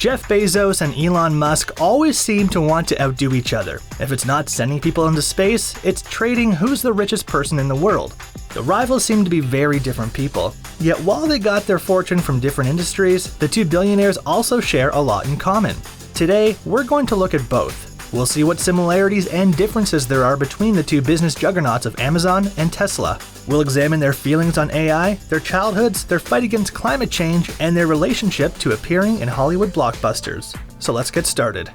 Jeff Bezos and Elon Musk always seem to want to outdo each other. If it's not sending people into space, it's trading who's the richest person in the world. The rivals seem to be very different people. Yet while they got their fortune from different industries, the two billionaires also share a lot in common. Today, we're going to look at both. We'll see what similarities and differences there are between the two business juggernauts of Amazon and Tesla. We'll examine their feelings on AI, their childhoods, their fight against climate change, and their relationship to appearing in Hollywood blockbusters. So let's get started.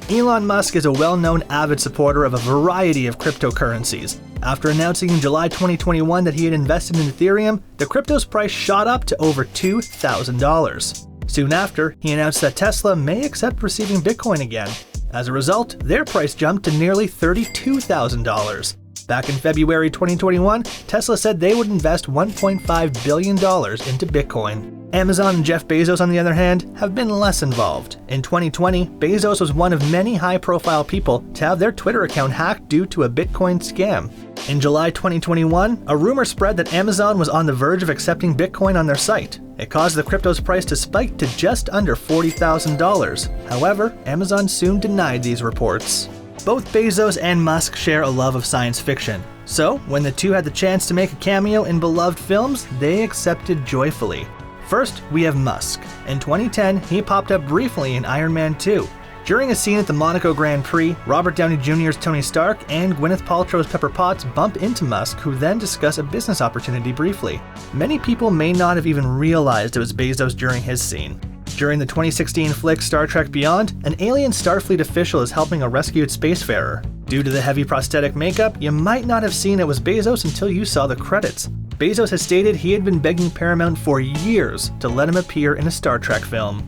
Elon Musk is a well-known avid supporter of a variety of cryptocurrencies. After announcing in July 2021 that he had invested in Ethereum, the crypto's price shot up to over $2,000. Soon after, he announced that Tesla may accept receiving Bitcoin again. As a result, their price jumped to nearly $32,000. Back in February 2021, Tesla said they would invest $1.5 billion into Bitcoin. Amazon and Jeff Bezos, on the other hand, have been less involved. In 2020, Bezos was one of many high-profile people to have their Twitter account hacked due to a Bitcoin scam. In July 2021, a rumor spread that Amazon was on the verge of accepting Bitcoin on their site. It caused the crypto's price to spike to just under $40,000. However, Amazon soon denied these reports. Both Bezos and Musk share a love of science fiction. So, when the two had the chance to make a cameo in beloved films, they accepted joyfully. First, we have Musk. In 2010, he popped up briefly in Iron Man 2. During a scene at the Monaco Grand Prix, Robert Downey Jr.'s Tony Stark and Gwyneth Paltrow's Pepper Potts bump into Musk, who then discuss a business opportunity briefly. Many people may not have even realized it was Bezos during his scene. During the 2016 flick Star Trek Beyond, an alien Starfleet official is helping a rescued spacefarer. Due to the heavy prosthetic makeup, you might not have seen it was Bezos until you saw the credits. Bezos has stated he had been begging Paramount for years to let him appear in a Star Trek film.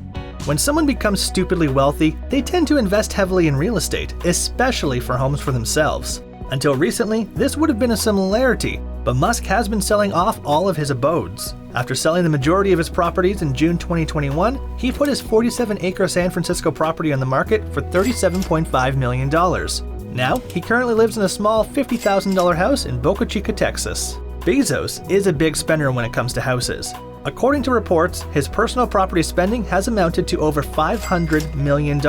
When someone becomes stupidly wealthy, they tend to invest heavily in real estate, especially for homes for themselves. Until recently, this would have been a similarity, but Musk has been selling off all of his abodes. After selling the majority of his properties in June 2021, he put his 47-acre San Francisco property on the market for $37.5 million. Now, he currently lives in a small $50,000 house in Boca Chica, Texas. Bezos is a big spender when it comes to houses. According to reports, his personal property spending has amounted to over $500 million.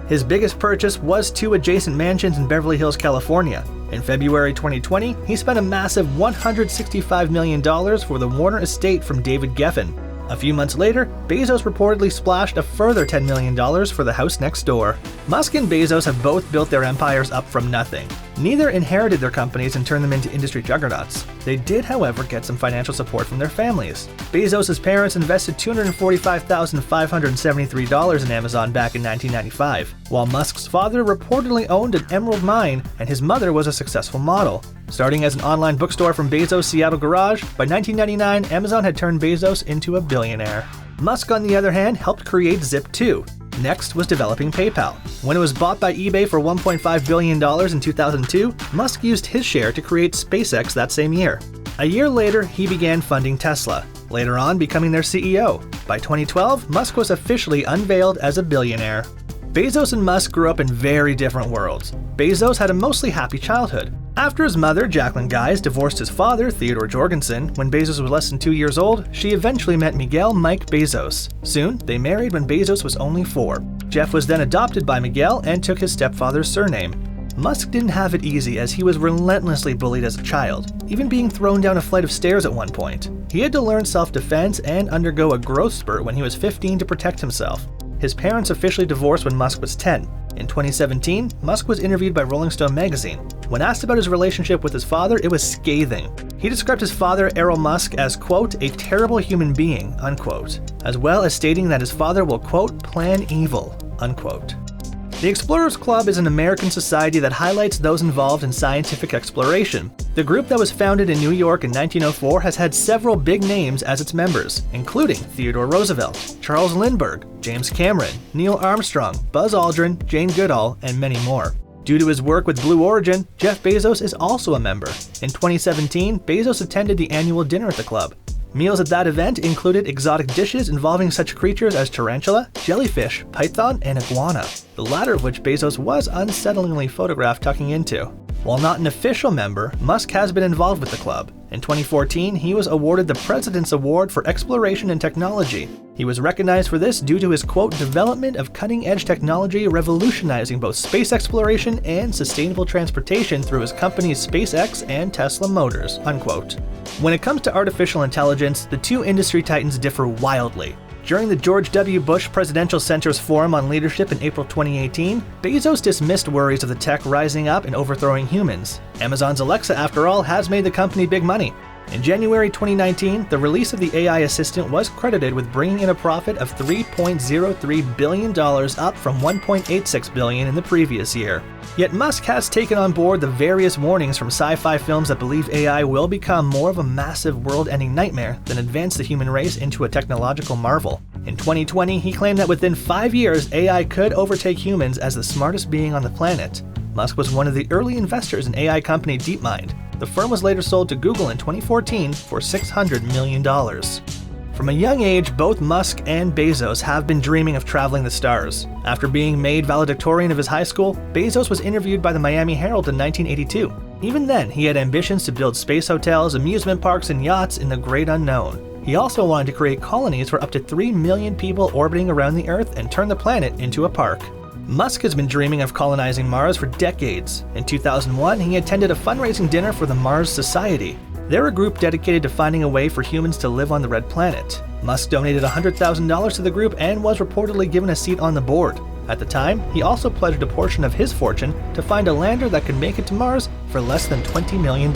His biggest purchase was 2 adjacent mansions in Beverly Hills, California. In February 2020, he spent a massive $165 million for the Warner estate from David Geffen. A few months later, Bezos reportedly splashed a further $10 million for the house next door. Musk and Bezos have both built their empires up from nothing. Neither inherited their companies and turned them into industry juggernauts. They did, however, get some financial support from their families. Bezos' parents invested $245,573 in Amazon back in 1995, while Musk's father reportedly owned an emerald mine and his mother was a successful model. Starting as an online bookstore from Bezos' Seattle garage, by 1999, Amazon had turned Bezos into a billionaire. Musk, on the other hand, helped create Zip2. Next was developing PayPal. When it was bought by eBay for $1.5 billion in 2002, Musk used his share to create SpaceX that same year. A year later, he began funding Tesla, later on becoming their CEO. By 2012, Musk was officially unveiled as a billionaire. Bezos and Musk grew up in very different worlds. Bezos had a mostly happy childhood. After his mother, Jacqueline Guise, divorced his father, Theodore Jorgensen, when Bezos was less than 2 years old, she eventually met Miguel Mike Bezos. Soon, they married when Bezos was only 4. Jeff was then adopted by Miguel and took his stepfather's surname. Musk didn't have it easy as he was relentlessly bullied as a child, even being thrown down a flight of stairs at one point. He had to learn self-defense and undergo a growth spurt when he was 15 to protect himself. His parents officially divorced when Musk was 10. In 2017, Musk was interviewed by Rolling Stone magazine. When asked about his relationship with his father, it was scathing. He described his father, Elon Musk, as, quote, a terrible human being, unquote, as well as stating that his father will, quote, plan evil, unquote. The Explorers Club is an American society that highlights those involved in scientific exploration. The group that was founded in New York in 1904 has had several big names as its members, including Theodore Roosevelt, Charles Lindbergh, James Cameron, Neil Armstrong, Buzz Aldrin, Jane Goodall, and many more. Due to his work with Blue Origin, Jeff Bezos is also a member. In 2017, Bezos attended the annual dinner at the club. Meals at that event included exotic dishes involving such creatures as tarantula, jellyfish, python, and iguana, the latter of which Bezos was unsettlingly photographed tucking into. While not an official member, Musk has been involved with the club. In 2014, he was awarded the President's Award for Exploration and Technology. He was recognized for this due to his, quote, development of cutting-edge technology revolutionizing both space exploration and sustainable transportation through his companies SpaceX and Tesla Motors, unquote. When it comes to artificial intelligence, the two industry titans differ wildly. During the George W. Bush Presidential Center's Forum on Leadership in April 2018, Bezos dismissed worries of the tech rising up and overthrowing humans. Amazon's Alexa, after all, has made the company big money. In January 2019, the release of the AI assistant was credited with bringing in a profit of $3.03 billion, up from $1.86 billion in the previous year. Yet Musk has taken on board the various warnings from sci-fi films that believe AI will become more of a massive world-ending nightmare than advance the human race into a technological marvel. In 2020, he claimed that within 5 years, AI could overtake humans as the smartest being on the planet. Musk was one of the early investors in AI company DeepMind. The firm was later sold to Google in 2014 for $600 million. From a young age, both Musk and Bezos have been dreaming of traveling the stars. After being made valedictorian of his high school, Bezos was interviewed by the Miami Herald in 1982. Even then, he had ambitions to build space hotels, amusement parks, and yachts in the great unknown. He also wanted to create colonies for up to 3 million people orbiting around the Earth and turn the planet into a park. Musk has been dreaming of colonizing Mars for decades. In 2001, he attended a fundraising dinner for the Mars Society. They're a group dedicated to finding a way for humans to live on the red planet. Musk donated $100,000 to the group and was reportedly given a seat on the board. At the time, he also pledged a portion of his fortune to find a lander that could make it to Mars for less than $20 million.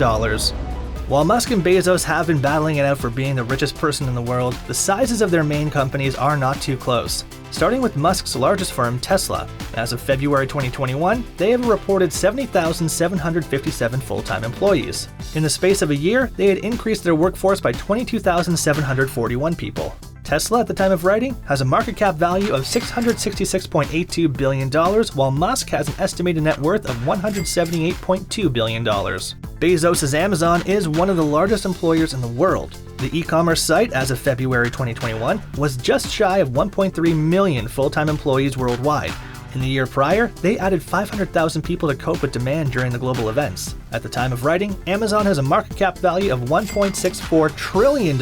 While Musk and Bezos have been battling it out for being the richest person in the world, the sizes of their main companies are not too close. Starting with Musk's largest firm, Tesla. As of February 2021, they have a reported 70,757 full-time employees. In the space of a year, they had increased their workforce by 22,741 people. Tesla, at the time of writing, has a market cap value of $666.82 billion, while Musk has an estimated net worth of $178.2 billion. Bezos' Amazon is one of the largest employers in the world. The e-commerce site, as of February 2021, was just shy of 1.3 million full-time employees worldwide. In the year prior, they added 500,000 people to cope with demand during the global events. At the time of writing, Amazon has a market cap value of $1.64 trillion,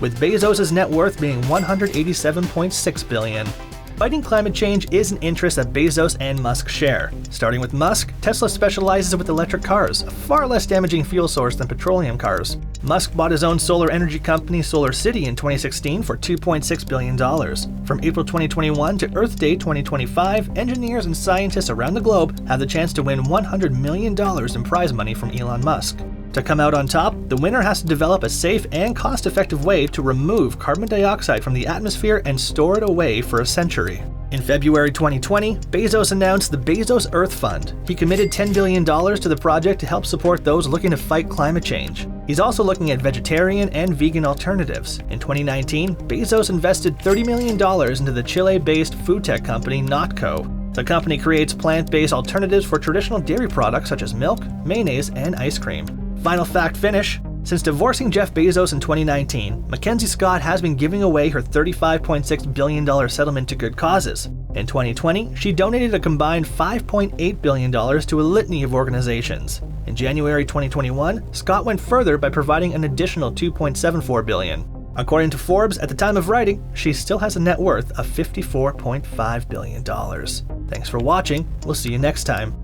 with Bezos' net worth being $187.6 billion. Fighting climate change is an interest that Bezos and Musk share. Starting with Musk, Tesla specializes with electric cars, a far less damaging fuel source than petroleum cars. Musk bought his own solar energy company SolarCity in 2016 for $2.6 billion. From April 2021 to Earth Day 2025, engineers and scientists around the globe have the chance to win $100 million in prize money from Elon Musk. To come out on top, the winner has to develop a safe and cost-effective way to remove carbon dioxide from the atmosphere and store it away for a century. In February 2020, Bezos announced the Bezos Earth Fund. He committed $10 billion to the project to help support those looking to fight climate change. He's also looking at vegetarian and vegan alternatives. In 2019, Bezos invested $30 million into the Chile-based food tech company Notco. The company creates plant-based alternatives for traditional dairy products such as milk, mayonnaise, and ice cream. Final fact finish. Since divorcing Jeff Bezos in 2019, Mackenzie Scott has been giving away her $35.6 billion settlement to good causes. In 2020, she donated a combined $5.8 billion to a litany of organizations. In January 2021, Scott went further by providing an additional $2.74 billion. According to Forbes, at the time of writing, she still has a net worth of $54.5 billion. Thanks for watching. We'll see you next time.